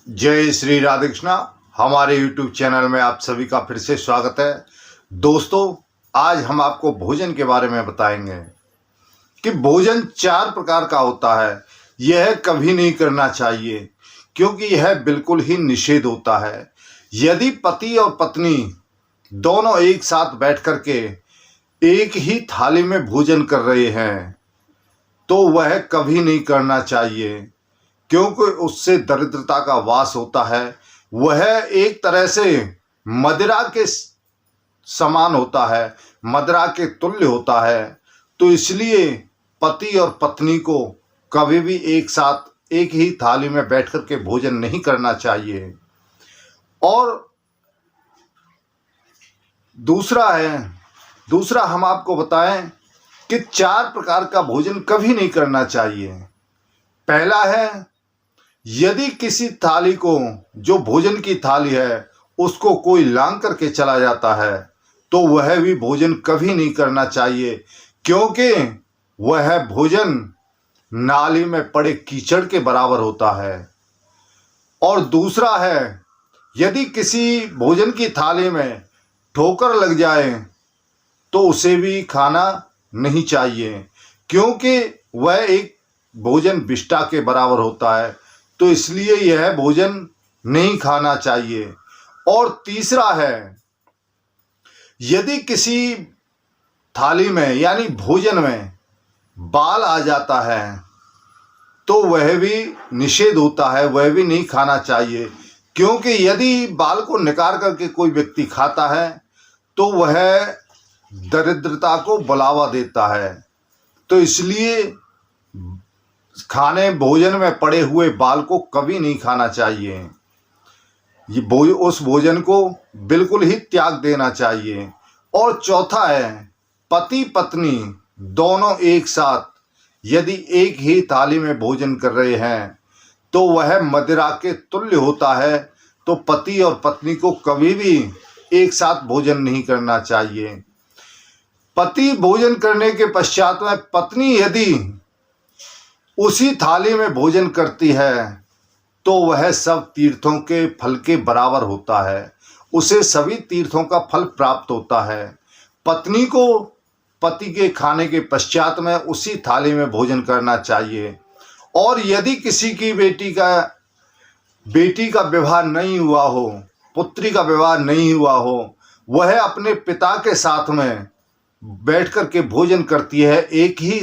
जय श्री राधे कृष्णा। हमारे YouTube channel में आप सभी का फिर से स्वागत है। दोस्तों, आज हम आपको भोजन के बारे में बताएंगे कि भोजन 4 प्रकार का होता है। यह कभी नहीं करना चाहिए क्योंकि यह बिल्कुल ही निषेध होता है। यदि पति और पत्नी दोनों एक साथ बैठ कर के एक ही थाली में भोजन कर रहे हैं तो वह कभी नहीं करना चाहिए, क्योंकि उससे दरिद्रता का वास होता है। वह एक तरह से मदिरा के समान होता है, मदिरा के तुल्य होता है। तो इसलिए पति और पत्नी को कभी भी एक साथ एक ही थाली में बैठ कर के भोजन नहीं करना चाहिए। और दूसरा हम आपको बताएं कि 4 प्रकार का भोजन कभी नहीं करना चाहिए। पहला है, यदि किसी थाली को, जो भोजन की थाली है, उसको कोई लांग करके चला जाता है तो वह भी भोजन कभी नहीं करना चाहिए, क्योंकि वह भोजन नाली में पड़े कीचड़ के बराबर होता है। और दूसरा है, यदि किसी भोजन की थाली में ठोकर लग जाए तो उसे भी खाना नहीं चाहिए, क्योंकि वह एक भोजन विष्ठा के बराबर होता है। तो इसलिए यह भोजन नहीं खाना चाहिए। और तीसरा है, यदि किसी थाली में यानी भोजन में बाल आ जाता है तो वह भी निषेध होता है, वह भी नहीं खाना चाहिए, क्योंकि यदि बाल को निकाल करके कोई व्यक्ति खाता है तो वह दरिद्रता को बढ़ावा देता है। तो इसलिए भोजन में पड़े हुए बाल को कभी नहीं खाना चाहिए। उस भोजन को बिल्कुल ही त्याग देना चाहिए। और चौथा है, पति पत्नी दोनों एक साथ यदि एक ही थाली में भोजन कर रहे हैं तो वह मदिरा के तुल्य होता है। तो पति और पत्नी को कभी भी एक साथ भोजन नहीं करना चाहिए। पति भोजन करने के पश्चात में पत्नी यदि उसी थाली में भोजन करती है तो वह सब तीर्थों के फल के बराबर होता है, उसे सभी तीर्थों का फल प्राप्त होता है। पत्नी को पति के खाने के पश्चात में उसी थाली में भोजन करना चाहिए। और यदि किसी की बेटी का विवाह नहीं हुआ हो, पुत्री का विवाह नहीं हुआ हो, वह अपने पिता के साथ में बैठ कर के भोजन करती है, एक ही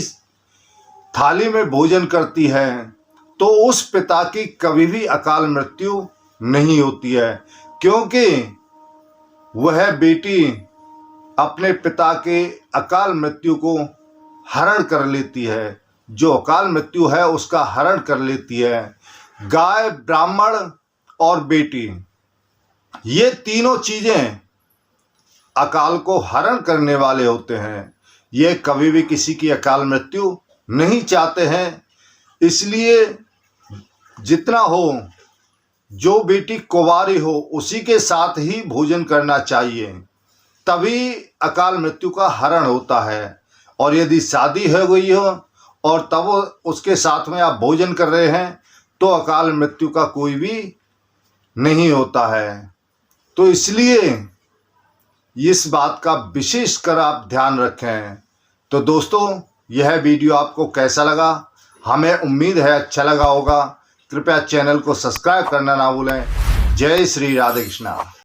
थाली में भोजन करती है, तो उस पिता की कभी भी अकाल मृत्यु नहीं होती है, क्योंकि वह बेटी अपने पिता के अकाल मृत्यु को हरण कर लेती है। जो अकाल मृत्यु है उसका हरण कर लेती है। गाय, ब्राह्मण और बेटी, ये तीनों चीजें अकाल को हरण करने वाले होते हैं। ये कभी भी किसी की अकाल मृत्यु नहीं चाहते हैं। इसलिए जितना हो, जो बेटी कुंवारी हो उसी के साथ ही भोजन करना चाहिए, तभी अकाल मृत्यु का हरण होता है। और यदि शादी हो गई हो और तब उसके साथ में आप भोजन कर रहे हैं तो अकाल मृत्यु का कोई भी नहीं होता है। तो इसलिए इस बात का विशेष कर आप ध्यान रखें। तो दोस्तों, यह वीडियो आपको कैसा लगा? हमें उम्मीद है अच्छा लगा होगा। कृपया चैनल को सब्सक्राइब करना ना भूलें। जय श्री राधे कृष्णा।